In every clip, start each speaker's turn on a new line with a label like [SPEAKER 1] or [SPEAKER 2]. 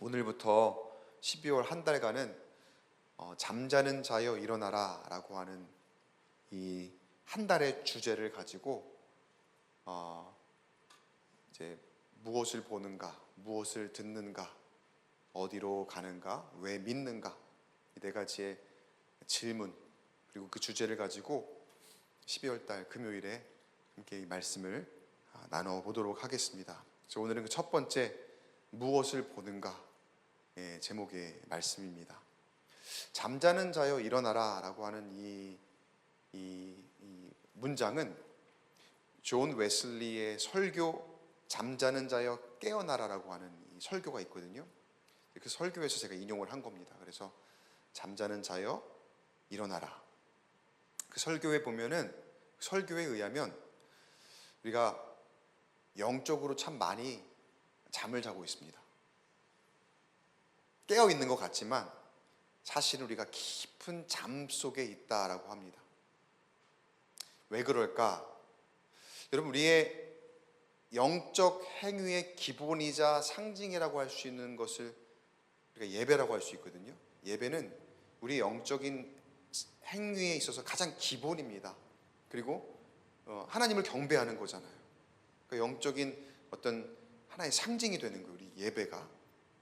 [SPEAKER 1] 오늘부터 12월 한 달간은 잠자는 자여 일어나라 라고 하는 이 한 달의 주제를 가지고 이제 무엇을 보는가, 무엇을 듣는가, 어디로 가는가, 왜 믿는가, 이 네 가지의 질문, 그리고 그 주제를 가지고 12월 달 금요일에 함께 이 말씀을 나눠보도록 하겠습니다. 그래서 오늘은 그 첫 번째 무엇을 보는가 제목의 말씀입니다. 잠자는 자여 일어나라 라고 하는 이 문장은 존 웨슬리의 설교 잠자는 자여 깨어나라 라고 하는 이 설교가 있거든요. 그 설교에서 제가 인용을 한 겁니다. 그래서 잠자는 자여 일어나라. 그 설교에 보면은, 설교에 의하면 우리가 영적으로 참 많이 잠을 자고 있습니다. 깨어 있는 것 같지만 사실은 우리가 깊은 잠 속에 있다라고 합니다. 왜 그럴까? 여러분, 우리의 영적 행위의 기본이자 상징이라고 할 수 있는 것을 우리가 예배라고 할 수 있거든요. 예배는 우리 영적인 행위에 있어서 가장 기본입니다. 그리고 하나님을 경배하는 거잖아요. 그러니까 영적인 어떤 하나의 상징이 되는 거예요, 우리 예배가.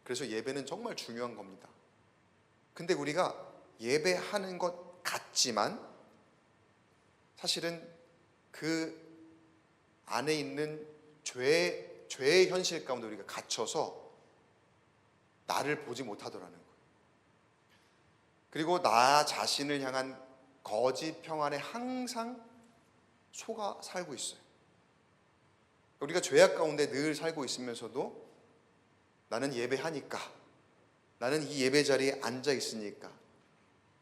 [SPEAKER 1] 그래서 예배는 정말 중요한 겁니다. 근데 우리가 예배하는 것 같지만 사실은 그 안에 있는 죄의 현실 가운데 우리가 갇혀서 나를 보지 못하더라는 거예요. 그리고 나 자신을 향한 거짓 평안에 항상 속아 살고 있어요. 우리가 죄악 가운데 늘 살고 있으면서도 나는 예배하니까, 나는 이 예배 자리에 앉아 있으니까,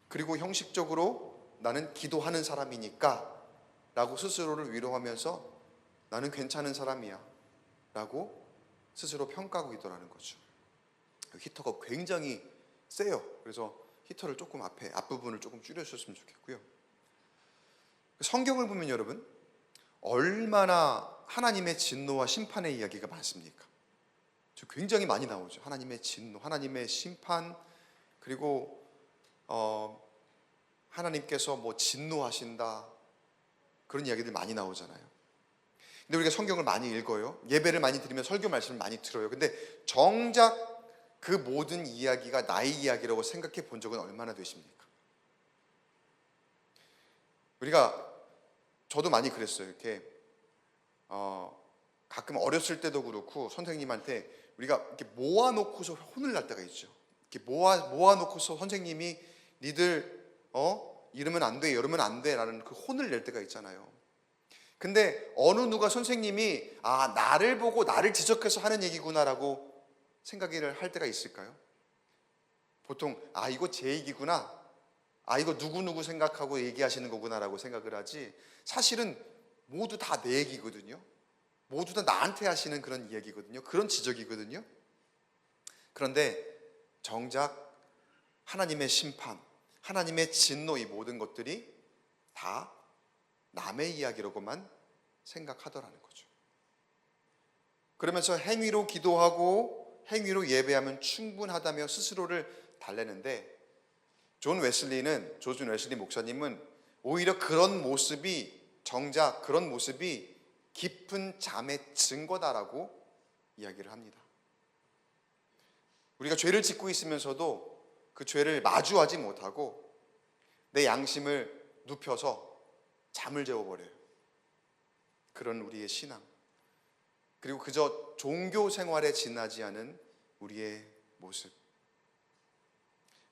[SPEAKER 1] 그리고 형식적으로 나는 기도하는 사람이니까 라고 스스로를 위로하면서 나는 괜찮은 사람이야 라고 스스로 평가하고 있더라는 거죠. 히터가 굉장히 세요. 그래서 히터를 조금 앞부분을 조금 줄여주셨으면 좋겠고요. 성경을 보면 여러분, 얼마나 하나님의 진노와 심판의 이야기가 많습니까? 굉장히 많이 나오죠. 하나님의 진노, 하나님의 심판, 그리고 하나님께서 뭐 진노하신다, 그런 이야기들 많이 나오잖아요. 근데 우리가 성경을 많이 읽어요. 예배를 많이 드리면 설교 말씀을 많이 들어요. 근데 정작 그 모든 이야기가 나의 이야기라고 생각해 본 적은 얼마나 되십니까? 저도 많이 그랬어요. 이렇게 가끔 어렸을 때도 그렇고 선생님한테 우리가 이렇게 모아놓고서 혼을 날 때가 있죠. 이렇게 모아놓고서 선생님이 니들 이러면 안 돼, 이러면 안 돼 라는 그 혼을 낼 때가 있잖아요. 근데 어느 누가 선생님이 나를 보고 나를 지적해서 하는 얘기구나 라고 생각을 할 때가 있을까요? 보통 이거 제 얘기구나, 이거 누구누구 생각하고 얘기하시는 거구나 라고 생각을 하지, 사실은 모두 다 내 얘기거든요. 모두 다 나한테 하시는 그런 이야기거든요. 그런 지적이거든요. 그런데 정작 하나님의 심판, 하나님의 진노, 이 모든 것들이 다 남의 이야기라고만 생각하더라는 거죠. 그러면서 행위로 기도하고 행위로 예배하면 충분하다며 스스로를 달래는데, 존 웨슬리 목사님은 오히려 정작 그런 모습이 깊은 잠의 증거다라고 이야기를 합니다. 우리가 죄를 짓고 있으면서도 그 죄를 마주하지 못하고 내 양심을 눕혀서 잠을 재워버려요. 그런 우리의 신앙, 그리고 그저 종교 생활에 지나지 않은 우리의 모습,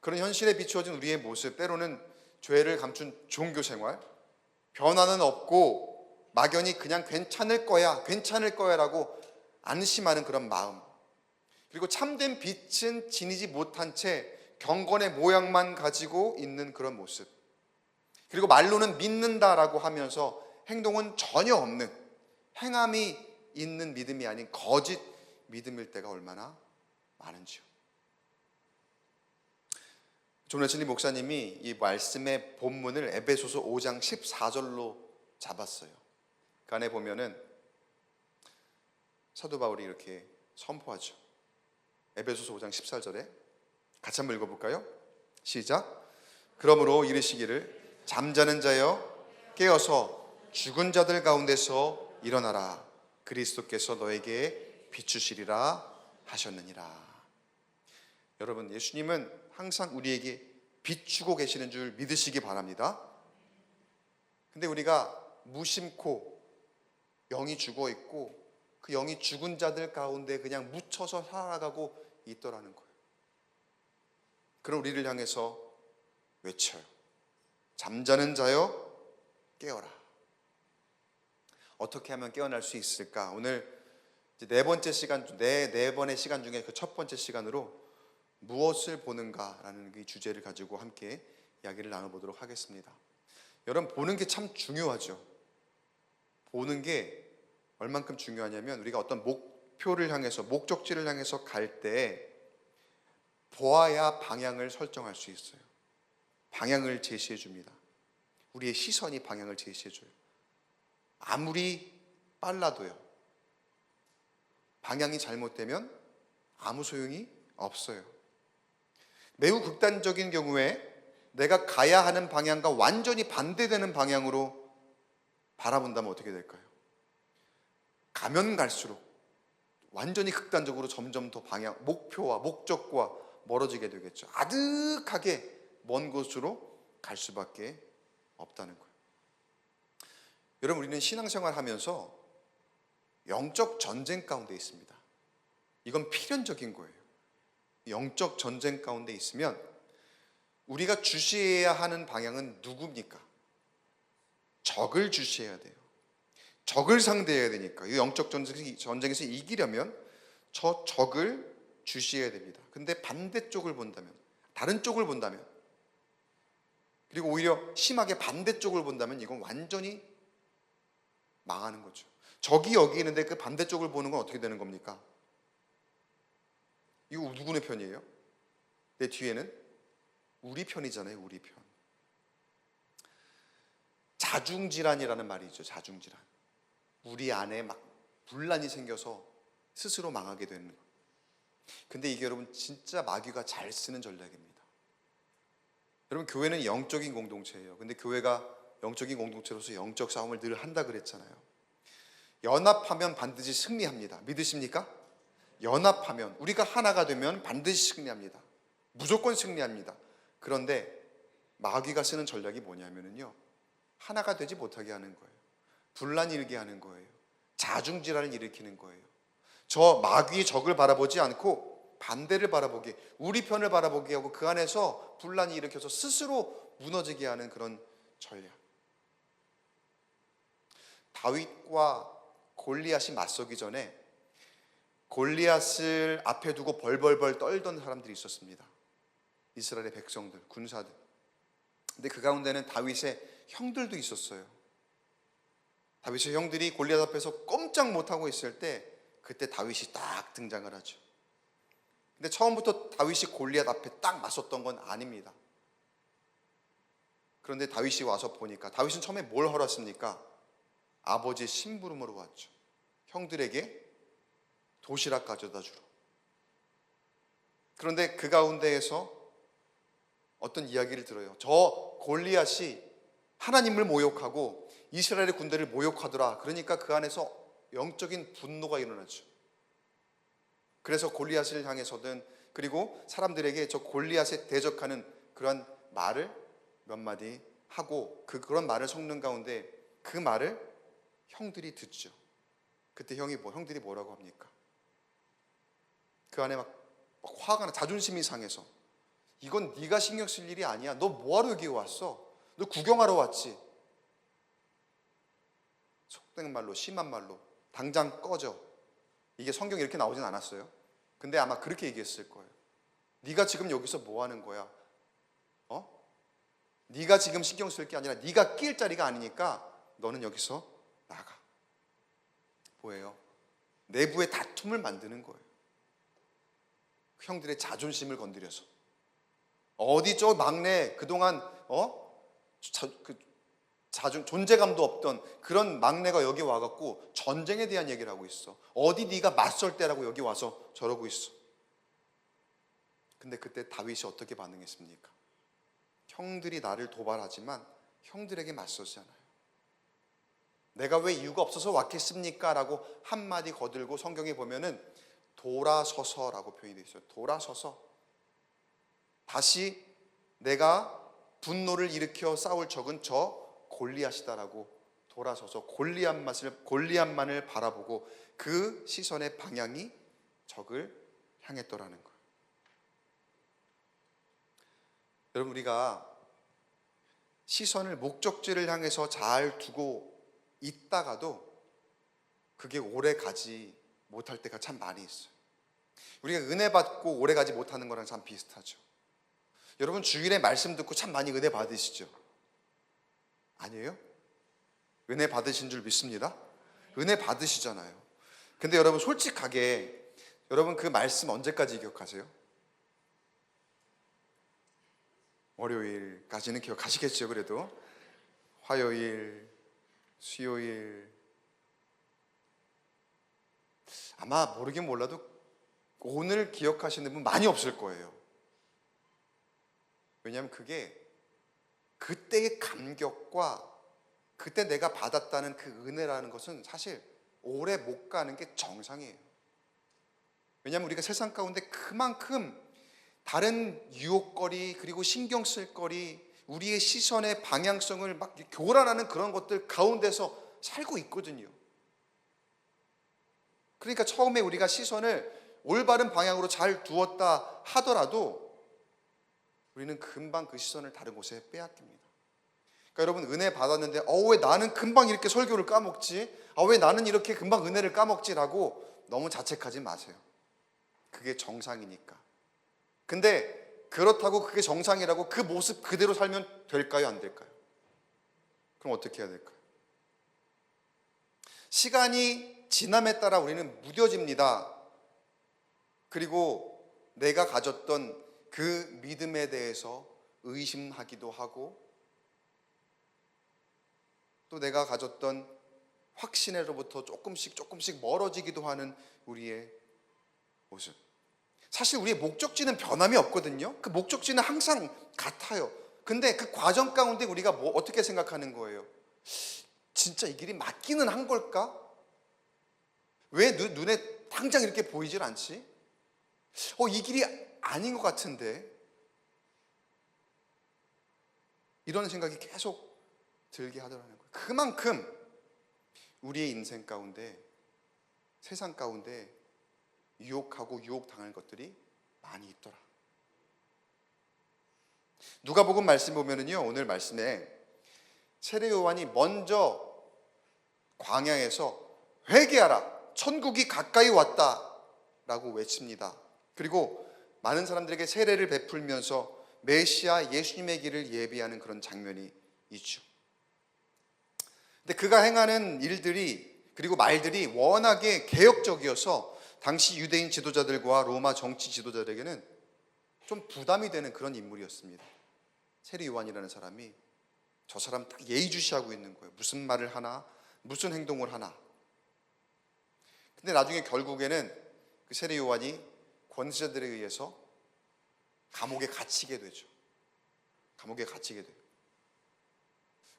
[SPEAKER 1] 그런 현실에 비추어진 우리의 모습, 때로는 죄를 감춘 종교 생활, 변화는 없고 막연히 그냥 괜찮을 거야 라고 안심하는 그런 마음, 그리고 참된 빛은 지니지 못한 채 경건의 모양만 가지고 있는 그런 모습, 그리고 말로는 믿는다라고 하면서 행동은 전혀 없는, 행함이 있는 믿음이 아닌 거짓 믿음일 때가 얼마나 많은지요. 존 웨슬리 목사님이 이 말씀의 본문을 에베소서 5장 14절로 잡았어요. 그 안에 보면은 사도 바울이 이렇게 선포하죠. 에베소서 5장 14절에 같이 한번 읽어볼까요? 시작. 그러므로 이르시기를 잠자는 자여 깨어서 죽은 자들 가운데서 일어나라. 그리스도께서 너에게 비추시리라 하셨느니라. 여러분, 예수님은 항상 우리에게 비추고 계시는 줄 믿으시기 바랍니다. 근데 우리가 무심코 영이 죽어 있고 그 영이 죽은 자들 가운데 그냥 묻혀서 살아가고 있더라는 거예요. 그럼 우리를 향해서 외쳐요. 잠자는 자여 깨어라. 어떻게 하면 깨어날 수 있을까? 오늘 이제 네 번의 시간 중에 그 첫 번째 시간으로 무엇을 보는가라는 이 주제를 가지고 함께 이야기를 나눠보도록 하겠습니다. 여러분, 보는 게 참 중요하죠. 보는 게 얼만큼 중요하냐면 우리가 어떤 목표를 향해서, 목적지를 향해서 갈 때 보아야 방향을 설정할 수 있어요. 방향을 제시해 줍니다. 우리의 시선이 방향을 제시해 줘요. 아무리 빨라도요, 방향이 잘못되면 아무 소용이 없어요. 매우 극단적인 경우에 내가 가야 하는 방향과 완전히 반대되는 방향으로 바라본다면 어떻게 될까요? 가면 갈수록 완전히 극단적으로 점점 더 목표와 목적과 멀어지게 되겠죠. 아득하게 먼 곳으로 갈 수밖에 없다는 거예요. 여러분, 우리는 신앙생활 하면서 영적 전쟁 가운데 있습니다. 이건 필연적인 거예요. 영적 전쟁 가운데 있으면 우리가 주시해야 하는 방향은 누굽니까? 적을 주시해야 돼요. 적을 상대해야 되니까 이 영적 전쟁에서 이기려면 저 적을 주시해야 됩니다. 근데 반대쪽을 본다면, 다른 쪽을 본다면, 그리고 오히려 심하게 반대쪽을 본다면 이건 완전히 망하는 거죠. 적이 여기 있는데 그 반대쪽을 보는 건 어떻게 되는 겁니까? 이거 누구네 편이에요? 내 뒤에는 우리 편이잖아요. 우리 편. 자중질환이라는 말이 있죠. 자중질환. 우리 안에 막 분란이 생겨서 스스로 망하게 되는 거예요. 근데 이게 여러분 진짜 마귀가 잘 쓰는 전략입니다. 여러분, 교회는 영적인 공동체예요. 근데 교회가 영적인 공동체로서 영적 싸움을 늘 한다 그랬잖아요. 연합하면 반드시 승리합니다. 믿으십니까? 연합하면, 우리가 하나가 되면 반드시 승리합니다. 무조건 승리합니다. 그런데 마귀가 쓰는 전략이 뭐냐면요, 하나가 되지 못하게 하는 거예요. 분란 일게 하는 거예요. 자중질환을 일으키는 거예요. 저 마귀의 적을 바라보지 않고 반대를 바라보게, 우리 편을 바라보게 하고 그 안에서 분란이 일으켜서 스스로 무너지게 하는 그런 전략. 다윗과 골리앗이 맞서기 전에 골리앗을 앞에 두고 벌벌벌 떨던 사람들이 있었습니다. 이스라엘의 백성들, 군사들. 근데 그 가운데는 다윗의 형들도 있었어요. 다윗의 형들이 골리앗 앞에서 꼼짝 못하고 있을 때 그때 다윗이 딱 등장을 하죠. 근데 처음부터 다윗이 골리앗 앞에 딱 맞섰던 건 아닙니다. 그런데 다윗이 와서 보니까, 다윗은 처음에 뭘 하러 왔습니까? 아버지의 심부름으로 왔죠. 형들에게 도시락 가져다 주러. 그런데 그 가운데에서 어떤 이야기를 들어요. 저 골리앗이 하나님을 모욕하고 이스라엘의 군대를 모욕하더라. 그러니까 그 안에서 영적인 분노가 일어나죠. 그래서 골리앗을 향해서든, 그리고 사람들에게 저 골리앗에 대적하는 그런 말을 몇 마디 하고, 그런 말을 섞는 가운데 그 말을 형들이 듣죠. 그때 형들이 뭐라고 합니까? 그 안에 막 화가 나, 자존심이 상해서, 이건 네가 신경 쓸 일이 아니야. 너 뭐하러 여기 왔어? 너 구경하러 왔지. 속된 말로, 심한 말로 당장 꺼져. 이게 성경에 이렇게 나오진 않았어요. 근데 아마 그렇게 얘기했을 거예요. 네가 지금 여기서 뭐 하는 거야? 네가 지금 신경 쓸 게 아니라 네가 낄 자리가 아니니까 너는 여기서 나가. 뭐예요? 내부의 다툼을 만드는 거예요. 형들의 자존심을 건드려서. 어디 저 막내 그동안 존재감도 없던 그런 막내가 여기 와갖고 전쟁에 대한 얘기를 하고 있어. 어디 네가 맞설 때라고 여기 와서 저러고 있어. 근데 그때 다윗이 어떻게 반응했습니까? 형들이 나를 도발하지만 형들에게 맞서지 않아요. 내가 왜 이유가 없어서 왔겠습니까? 라고 한마디 거들고, 성경에 보면은 돌아서서라고 표현이 되어 있어요. 돌아서서 다시 내가 분노를 일으켜 싸울 적은 저 골리앗이다라고 돌아서서 골리앗만을 바라보고 그 시선의 방향이 적을 향했더라는 거예요. 여러분, 우리가 시선을 목적지를 향해서 잘 두고 있다가도 그게 오래 가지 못할 때가 참 많이 있어요. 우리가 은혜 받고 오래 가지 못하는 거랑 참 비슷하죠. 여러분, 주일에 말씀 듣고 참 많이 은혜 받으시죠? 아니에요? 은혜 받으신 줄 믿습니다. 은혜 받으시잖아요. 근데 여러분, 솔직하게 여러분 그 말씀 언제까지 기억하세요? 월요일까지는 기억하시겠죠. 그래도 화요일, 수요일, 아마 모르긴 몰라도 오늘 기억하시는 분 많이 없을 거예요. 왜냐하면 그게 그때의 감격과 그때 내가 받았다는 그 은혜라는 것은 사실 오래 못 가는 게 정상이에요. 왜냐하면 우리가 세상 가운데 그만큼 다른 유혹거리, 그리고 신경 쓸 거리, 우리의 시선의 방향성을 막 교란하는 그런 것들 가운데서 살고 있거든요. 그러니까 처음에 우리가 시선을 올바른 방향으로 잘 두었다 하더라도 우리는 금방 그 시선을 다른 곳에 빼앗깁니다. 그러니까 여러분, 은혜 받았는데 왜 나는 금방 이렇게 설교를 까먹지? 왜 나는 이렇게 금방 은혜를 까먹지라고 너무 자책하지 마세요. 그게 정상이니까. 근데 그렇다고 그게 정상이라고 그 모습 그대로 살면 될까요? 안 될까요? 그럼 어떻게 해야 될까요? 시간이 지남에 따라 우리는 무뎌집니다. 그리고 내가 가졌던 그 믿음에 대해서 의심하기도 하고, 또 내가 가졌던 확신으로부터 조금씩 멀어지기도 하는 우리의 모습. 사실 우리의 목적지는 변함이 없거든요. 그 목적지는 항상 같아요. 근데 그 과정 가운데 우리가 어떻게 생각하는 거예요? 진짜 이 길이 맞기는 한 걸까? 왜 눈에 당장 이렇게 보이질 않지? 이 길이 아닌 것 같은데? 이런 생각이 계속 들게 하더라는 거예요. 그만큼 우리의 인생 가운데, 세상 가운데 유혹하고 유혹당할 것들이 많이 있더라. 누가복음 말씀 보면은요, 오늘 말씀에 세례 요한이 먼저 광야에서 회개하라, 천국이 가까이 왔다라고 외칩니다. 그리고 많은 사람들에게 세례를 베풀면서 메시아 예수님의 길을 예비하는 그런 장면이 있죠. 근데 그가 행하는 일들이, 그리고 말들이 워낙에 개혁적이어서 당시 유대인 지도자들과 로마 정치 지도자들에게는 좀 부담이 되는 그런 인물이었습니다. 세례 요한이라는 사람이 저 사람 딱 예의주시하고 있는 거예요. 무슨 말을 하나, 무슨 행동을 하나. 근데 나중에 결국에는 그 세례 요한이 권세자들에 의해서 감옥에 갇히게 되죠. 감옥에 갇히게 돼요.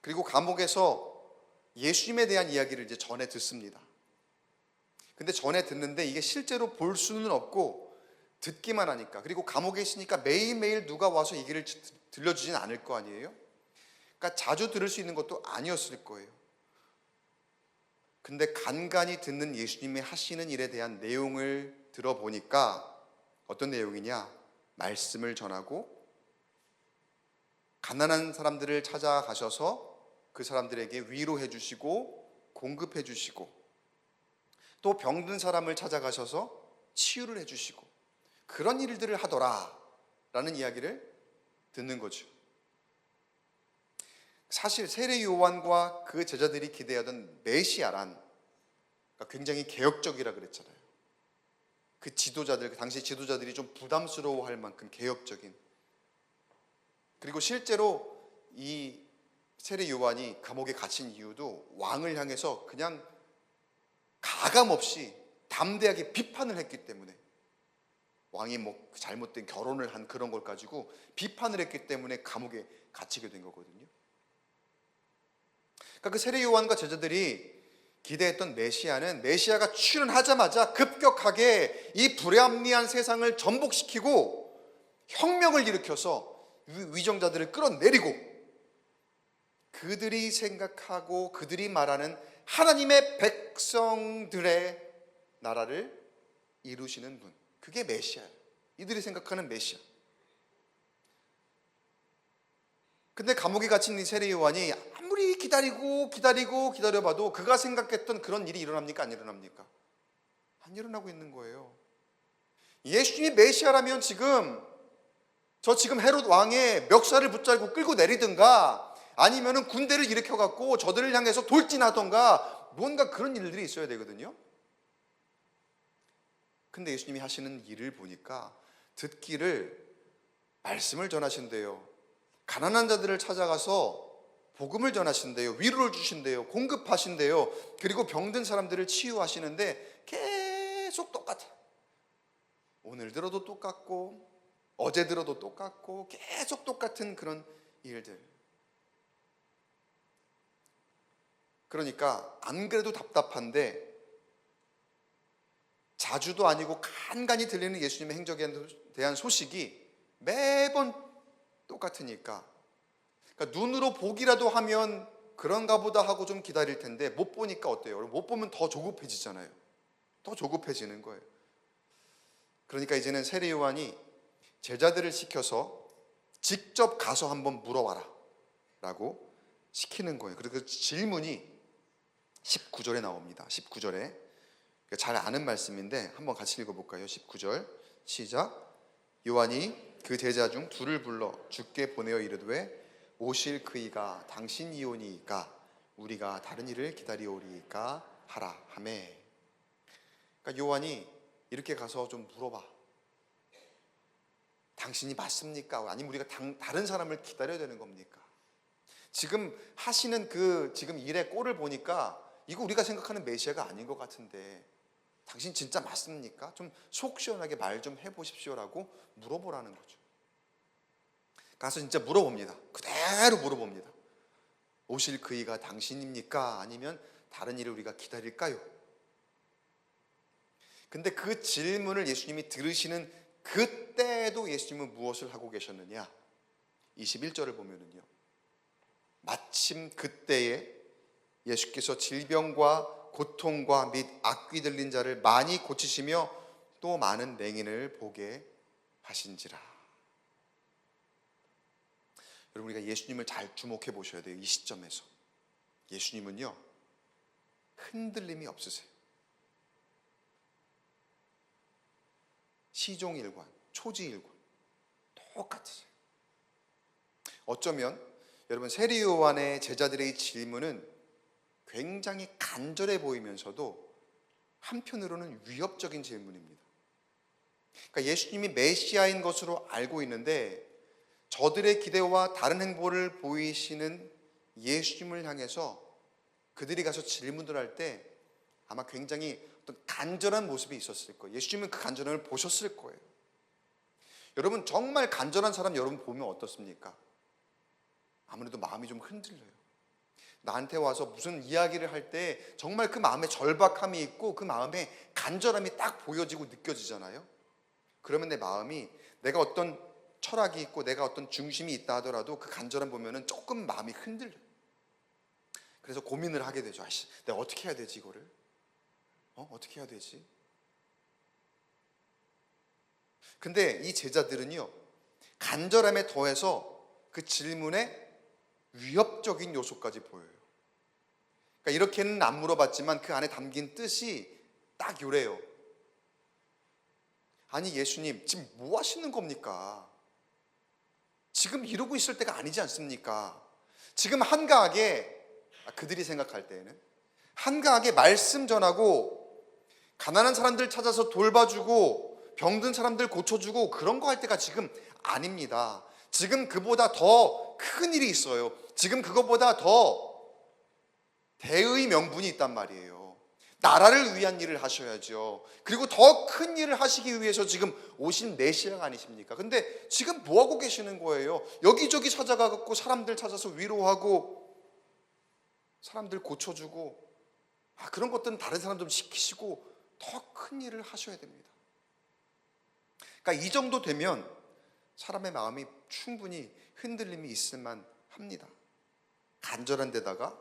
[SPEAKER 1] 그리고 감옥에서 예수님에 대한 이야기를 이제 전해 듣습니다. 근데 전해 듣는데 이게 실제로 볼 수는 없고 듣기만 하니까, 그리고 감옥에 있으니까 매일매일 누가 와서 얘기를 들려주진 않을 거 아니에요? 그러니까 자주 들을 수 있는 것도 아니었을 거예요. 근데 간간히 듣는 예수님이 하시는 일에 대한 내용을 들어보니까 어떤 내용이냐? 말씀을 전하고 가난한 사람들을 찾아가셔서 그 사람들에게 위로해 주시고 공급해 주시고, 또 병든 사람을 찾아가셔서 치유를 해 주시고, 그런 일들을 하더라 라는 이야기를 듣는 거죠. 사실 세례 요한과 그 제자들이 기대하던 메시아란 굉장히 개혁적이라 그랬잖아요. 그 지도자들, 그 당시 지도자들이 좀 부담스러워할 만큼 개혁적인, 그리고 실제로 이 세례 요한이 감옥에 갇힌 이유도 왕을 향해서 그냥 가감없이 담대하게 비판을 했기 때문에, 왕이 뭐 잘못된 결혼을 한 그런 걸 가지고 비판을 했기 때문에 감옥에 갇히게 된 거거든요. 그러니까 그 세례 요한과 제자들이 기대했던 메시아는 메시아가 출현하자마자 급격하게 이 불합리한 세상을 전복시키고 혁명을 일으켜서 위정자들을 끌어내리고 그들이 생각하고 그들이 말하는 하나님의 백성들의 나라를 이루시는 분, 그게 메시아예요. 이들이 생각하는 메시아. 근데 감옥에 갇힌 이 세례 요한이 아무리 기다려봐도 그가 생각했던 그런 일이 일어납니까? 안 일어납니까? 안 일어나고 있는 거예요. 예수님이 메시아라면 지금 헤롯 왕의 멱살을 붙잡고 끌고 내리든가 아니면은 군대를 일으켜갖고 저들을 향해서 돌진하던가 뭔가 그런 일들이 있어야 되거든요. 근데 예수님이 하시는 일을 보니까 듣기를 말씀을 전하신대요. 가난한 자들을 찾아가서 복음을 전하신대요. 위로를 주신대요. 공급하신대요. 그리고 병든 사람들을 치유하시는데 계속 똑같아. 오늘 들어도 똑같고 어제 들어도 똑같고 계속 똑같은 그런 일들. 그러니까 안 그래도 답답한데 자주도 아니고 간간히 들리는 예수님의 행적에 대한 소식이 매번 똑같으니까, 그러니까 눈으로 보기라도 하면 그런가 보다 하고 좀 기다릴 텐데 못 보니까 어때요? 못 보면 더 조급해지잖아요. 더 조급해지는 거예요. 그러니까 이제는 세례 요한이 제자들을 시켜서 직접 가서 한번 물어봐라 라고 시키는 거예요. 그리고 그 질문이 19절에 나옵니다. 19절에 잘 아는 말씀인데 한번 같이 읽어볼까요? 19절 시작. 요한이 그 제자 중 둘을 불러 주께 보내어 이르되 오실 그이가 당신이오니이까 우리가 다른 일을 기다리오리이까 하라 하매. 그러니까 요한이 이렇게 가서 좀 물어봐. 당신이 맞습니까? 아니면 우리가 다른 사람을 기다려야 되는 겁니까? 지금 하시는 그 지금 일의 꼴을 보니까 이거 우리가 생각하는 메시아가 아닌 것 같은데 당신 진짜 맞습니까? 좀 속 시원하게 말 좀 해보십시오라고 물어보라는 거죠. 가서 진짜 물어봅니다. 그대로 물어봅니다. 오실 그이가 당신입니까? 아니면 다른 일을 우리가 기다릴까요? 근데 그 질문을 예수님이 들으시는 그때에도 예수님은 무엇을 하고 계셨느냐? 21절을 보면은요, 마침 그때에 예수께서 질병과 고통과 및 악귀 들린 자를 많이 고치시며 또 많은 맹인을 보게 하신지라. 여러분, 우리가 예수님을 잘 주목해 보셔야 돼요. 이 시점에서 예수님은요 흔들림이 없으세요. 시종일관, 초지일관 똑같으세요. 어쩌면 여러분 세례 요한의 제자들의 질문은 굉장히 간절해 보이면서도 한편으로는 위협적인 질문입니다. 그러니까 예수님이 메시아인 것으로 알고 있는데 저들의 기대와 다른 행보를 보이시는 예수님을 향해서 그들이 가서 질문을 할 때 아마 굉장히 어떤 간절한 모습이 있었을 거예요. 예수님은 그 간절함을 보셨을 거예요. 여러분 정말 간절한 사람 여러분 보면 어떻습니까? 아무래도 마음이 좀 흔들려요. 나한테 와서 무슨 이야기를 할 때 정말 그 마음에 절박함이 있고 그 마음에 간절함이 딱 보여지고 느껴지잖아요. 그러면 내 마음이, 내가 어떤 철학이 있고 내가 어떤 중심이 있다 하더라도 그 간절함 보면은 조금 마음이 흔들려요. 그래서 고민을 하게 되죠. 아씨, 내가 어떻게 해야 되지 이거를? 어떻게 해야 되지? 근데 이 제자들은요 간절함에 더해서 그 질문에 위협적인 요소까지 보여요. 그러니까 이렇게는 안 물어봤지만 그 안에 담긴 뜻이 딱 요래요. 아니 예수님 지금 뭐 하시는 겁니까? 지금 이러고 있을 때가 아니지 않습니까? 지금 한가하게, 그들이 생각할 때에는 한가하게 말씀 전하고 가난한 사람들 찾아서 돌봐주고 병든 사람들 고쳐주고 그런 거 할 때가 지금 아닙니다. 지금 그보다 더 큰 일이 있어요. 지금 그것보다 더 대의 명분이 있단 말이에요. 나라를 위한 일을 하셔야죠. 그리고 더 큰 일을 하시기 위해서 지금 오신 메시아가 아니십니까? 근데 지금 뭐 하고 계시는 거예요? 여기저기 찾아가고 사람들 찾아서 위로하고 사람들 고쳐주고 그런 것들은 다른 사람 좀 시키시고 더 큰 일을 하셔야 됩니다. 그러니까 이 정도 되면 사람의 마음이 충분히 흔들림이 있을만 합니다. 간절한 데다가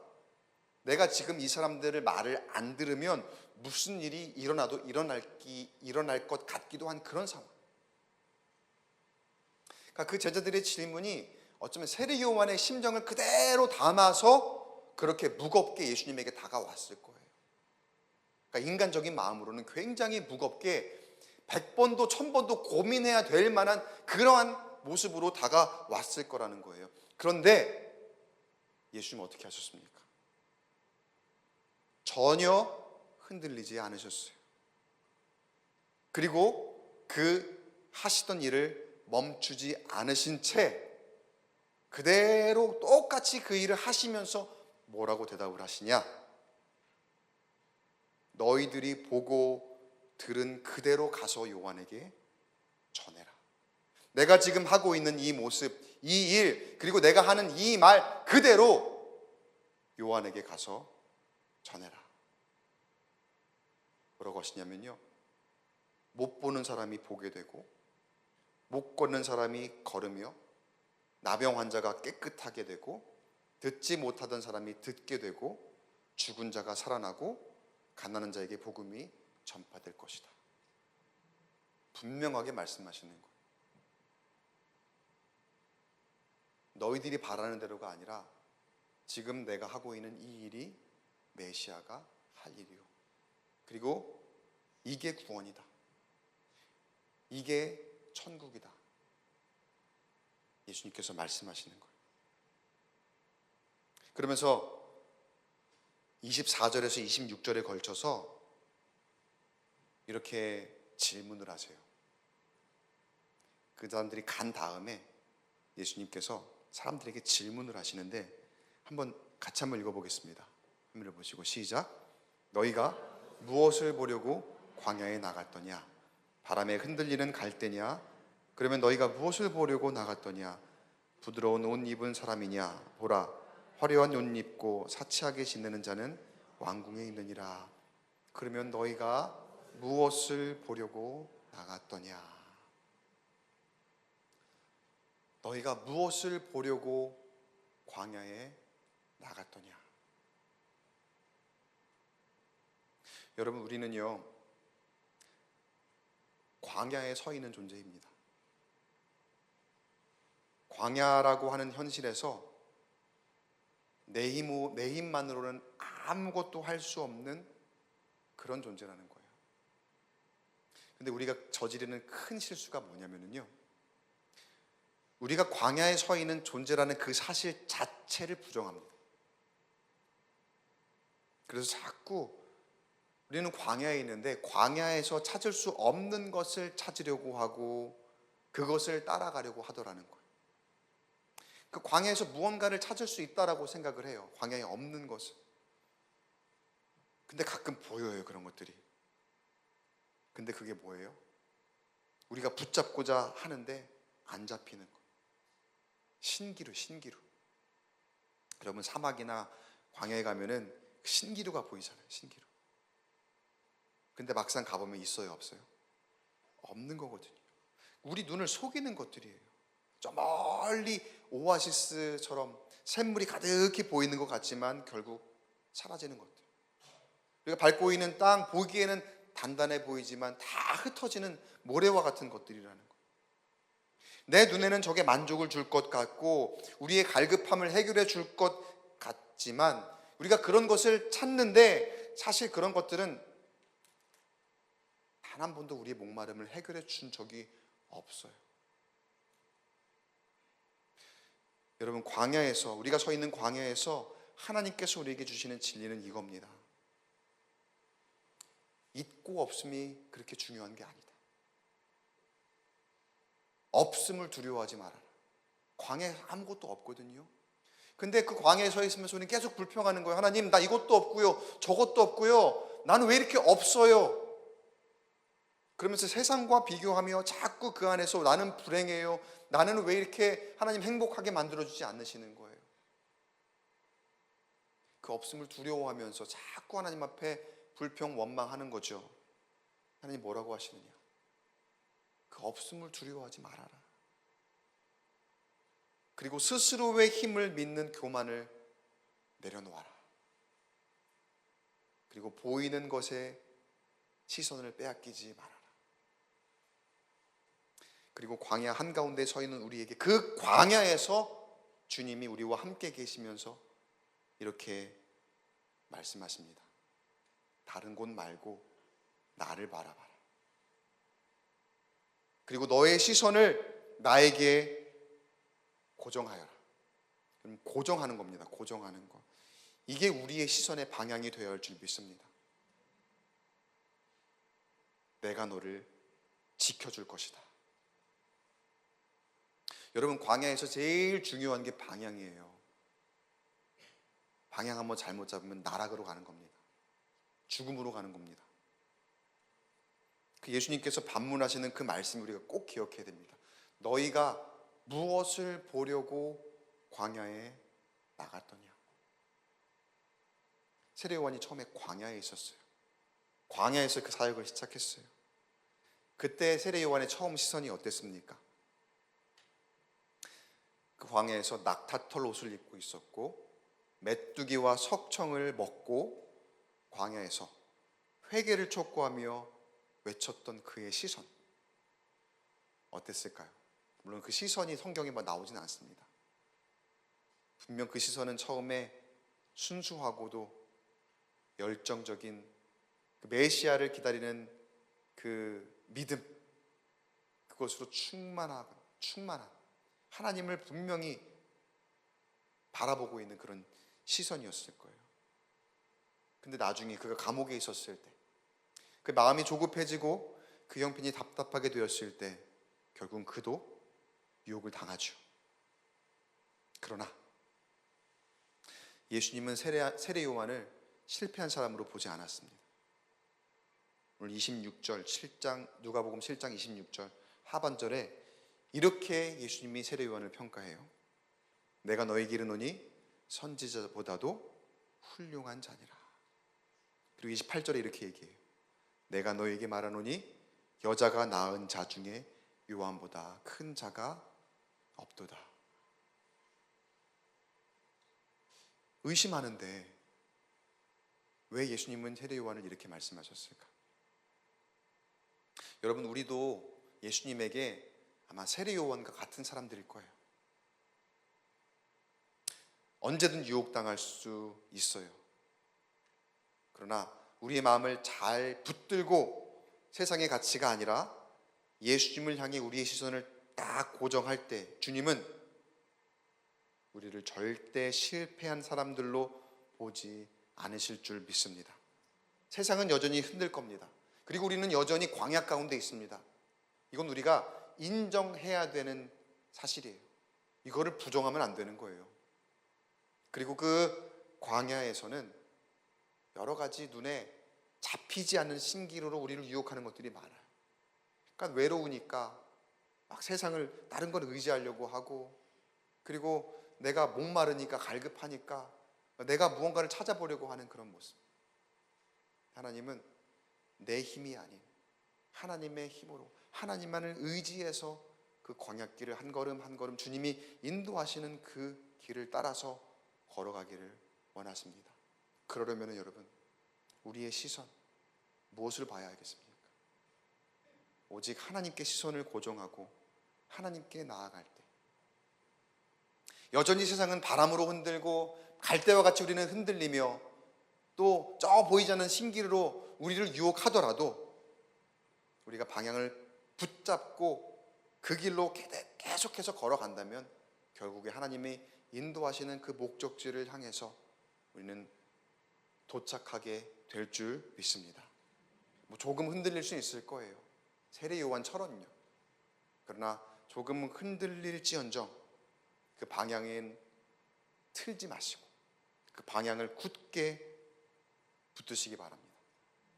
[SPEAKER 1] 내가 지금 이 사람들을 말을 안 들으면 무슨 일이 일어나도 일어날 것 같기도 한 그런 상황. 그러니까 그 제자들의 질문이 어쩌면 세례 요한의 심정을 그대로 담아서 그렇게 무겁게 예수님에게 다가왔을 거예요. 그러니까 인간적인 마음으로는 굉장히 무겁게 100번도 1000번도 고민해야 될 만한 그러한 모습으로 다가왔을 거라는 거예요. 그런데 예수님은 어떻게 하셨습니까? 전혀 흔들리지 않으셨어요. 그리고 그 하시던 일을 멈추지 않으신 채 그대로 똑같이 그 일을 하시면서 뭐라고 대답을 하시냐? 너희들이 보고 들은 그대로 가서 요한에게 전해라. 내가 지금 하고 있는 이 모습, 이 일, 그리고 내가 하는 이 말 그대로 요한에게 가서 전해라. 뭐라고 하시냐면요, 못 보는 사람이 보게 되고 못 걷는 사람이 걸으며 나병 환자가 깨끗하게 되고 듣지 못하던 사람이 듣게 되고 죽은 자가 살아나고 가난한 자에게 복음이 전파될 것이다. 분명하게 말씀하시는 거예요. 너희들이 바라는 대로가 아니라 지금 내가 하고 있는 이 일이 메시아가 할 일이요. 그리고 이게 구원이다. 이게 천국이다. 예수님께서 말씀하시는 거예요. 그러면서 24절에서 26절에 걸쳐서 이렇게 질문을 하세요. 그 사람들이 간 다음에 예수님께서 사람들에게 질문을 하시는데 한번 같이 한번 읽어보겠습니다. 한번 보시고 시작. 너희가 무엇을 보려고 광야에 나갔더냐? 바람에 흔들리는 갈대냐? 그러면 너희가 무엇을 보려고 나갔더냐? 부드러운 옷 입은 사람이냐? 보라, 화려한 옷 입고 사치하게 지내는 자는 왕궁에 있느니라. 그러면 너희가 무엇을 보려고 나갔더냐? 너희가 무엇을 보려고 광야에 나갔더냐? 여러분, 우리는요 광야에 서 있는 존재입니다. 광야라고 하는 현실에서 내 힘만으로는 아무것도 할 수 없는 그런 존재라는 거예요. 근데 우리가 저지르는 큰 실수가 뭐냐면요, 우리가 광야에 서 있는 존재라는 그 사실 자체를 부정합니다. 그래서 자꾸 우리는 광야에 있는데 광야에서 찾을 수 없는 것을 찾으려고 하고 그것을 따라가려고 하더라는 거예요. 그 광야에서 무언가를 찾을 수 있다라고 생각을 해요. 광야에 없는 것을. 근데 가끔 보여요, 그런 것들이. 근데 그게 뭐예요? 우리가 붙잡고자 하는데 안 잡히는 거. 신기루. 여러분, 사막이나 광야에 가면은 신기루가 보이잖아요. 신기루. 근데 막상 가보면 있어요, 없어요? 없는 거거든요. 우리 눈을 속이는 것들이에요. 저 멀리 오아시스처럼 샘물이 가득히 보이는 것 같지만 결국 사라지는 것들. 우리가 밟고 있는 땅 보기에는 단단해 보이지만 다 흩어지는 모래와 같은 것들이라는 거예요. 내 눈에는 저게 만족을 줄 것 같고 우리의 갈급함을 해결해 줄 것 같지만 우리가 그런 것을 찾는데 사실 그런 것들은 단 한 번도 우리의 목마름을 해결해 준 적이 없어요. 여러분, 광야에서, 우리가 서 있는 광야에서 하나님께서 우리에게 주시는 진리는 이겁니다. 있고 없음이 그렇게 중요한 게 아니다. 없음을 두려워하지 말아라. 광야에 아무것도 없거든요. 근데 그 광야에 서 있으면서 우리는 계속 불평하는 거예요. 하나님, 나 이것도 없고요, 저것도 없고요, 나는 왜 이렇게 없어요? 그러면서 세상과 비교하며 자꾸 그 안에서 나는 불행해요. 나는 왜 이렇게 하나님 행복하게 만들어주지 않으시는 거예요? 그 없음을 두려워하면서 자꾸 하나님 앞에 불평 원망하는 거죠. 하나님 뭐라고 하시느냐? 그 없음을 두려워하지 말아라. 그리고 스스로의 힘을 믿는 교만을 내려놓아라. 그리고 보이는 것에 시선을 빼앗기지 말아라. 그리고 광야 한가운데 서 있는 우리에게 그 광야에서 주님이 우리와 함께 계시면서 이렇게 말씀하십니다. 다른 곳 말고 나를 바라봐라. 그리고 너의 시선을 나에게 고정하여라. 그럼 고정하는 겁니다. 고정하는 거. 이게 우리의 시선의 방향이 되어야 할 줄 믿습니다. 내가 너를 지켜줄 것이다. 여러분, 광야에서 제일 중요한 게 방향이에요. 방향 한번 잘못 잡으면 나락으로 가는 겁니다. 죽음으로 가는 겁니다. 그 예수님께서 반문하시는 그 말씀 우리가 꼭 기억해야 됩니다. 너희가 무엇을 보려고 광야에 나갔더냐? 세례요한이 처음에 광야에 있었어요. 광야에서 그 사역을 시작했어요. 그때 세례요한의 처음 시선이 어땠습니까? 그 광야에서 낙타털 옷을 입고 있었고 메뚜기와 석청을 먹고 광야에서 회개를 촉구하며 외쳤던 그의 시선 어땠을까요? 물론 그 시선이 성경에 나오진 않습니다. 분명 그 시선은 처음에 순수하고도 열정적인 그 메시아를 기다리는 그 믿음, 그것으로 충만한 하나님을 분명히 바라보고 있는 그런 시선이었을 거예요. 근데 나중에 그가 감옥에 있었을 때, 그 마음이 조급해지고 그 형편이 답답하게 되었을 때 결국은 그도 유혹을 당하죠. 그러나 예수님은 세례 요한을 실패한 사람으로 보지 않았습니다. 오늘 26절 7장 누가복음 7장 26절 하반절에 이렇게 예수님이 세례 요한을 평가해요. 내가 너에게 이르노니 선지자보다도 훌륭한 자니라. 그리고 28절에 이렇게 얘기해요. 내가 너에게 말하노니 여자가 낳은 자 중에 요한보다 큰 자가 없도다. 의심하는데 왜 예수님은 세례 요한을 이렇게 말씀하셨을까? 여러분, 우리도 예수님에게 아마 세례 요한과 같은 사람들일 거예요. 언제든 유혹당할 수 있어요. 그러나 우리의 마음을 잘 붙들고 세상의 가치가 아니라 예수님을 향해 우리의 시선을 딱 고정할 때 주님은 우리를 절대 실패한 사람들로 보지 않으실 줄 믿습니다. 세상은 여전히 흔들 겁니다. 그리고 우리는 여전히 광야 가운데 있습니다. 이건 우리가 인정해야 되는 사실이에요. 이거를 부정하면 안 되는 거예요. 그리고 그 광야에서는 여러 가지 눈에 잡히지 않는 신기루로 우리를 유혹하는 것들이 많아요. 그러니까 외로우니까 막 세상을 다른 걸 의지하려고 하고, 그리고 내가 목마르니까 갈급하니까 내가 무언가를 찾아보려고 하는 그런 모습. 하나님은 내 힘이 아닌 하나님의 힘으로 하나님만을 의지해서 그 광야길을 한 걸음 한 걸음 주님이 인도하시는 그 길을 따라서 걸어가기를 원하십니다. 그러려면 여러분, 우리의 시선 무엇을 봐야 하겠습니까? 오직 하나님께 시선을 고정하고 하나님께 나아갈 때, 여전히 세상은 바람으로 흔들고 갈대와 같이 우리는 흔들리며 또 저 보이지 않는 신기루로 우리를 유혹하더라도 우리가 방향을 붙잡고 그 길로 계속해서 걸어간다면 결국에 하나님이 인도하시는 그 목적지를 향해서 우리는 도착하게 될 줄 믿습니다. 조금 흔들릴 수 있을 거예요. 세례 요한처럼요. 그러나 조금 흔들릴지언정 그 방향엔 틀지 마시고 그 방향을 굳게 붙드시기 바랍니다.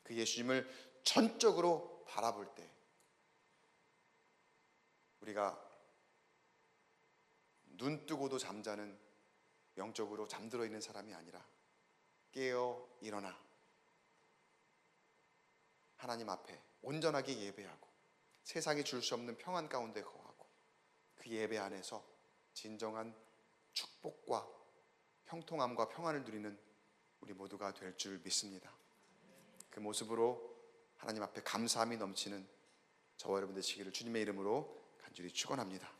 [SPEAKER 1] 그 예수님을 전적으로 바라볼 때 우리가 눈 뜨고도 잠자는, 영적으로 잠들어 있는 사람이 아니라 깨어 일어나 하나님 앞에 온전하게 예배하고 세상이 줄 수 없는 평안 가운데 거하고 그 예배 안에서 진정한 축복과 형통함과 평안을 누리는 우리 모두가 될 줄 믿습니다. 그 모습으로 하나님 앞에 감사함이 넘치는 저와 여러분 되시기를 주님의 이름으로 간절히 축원합니다.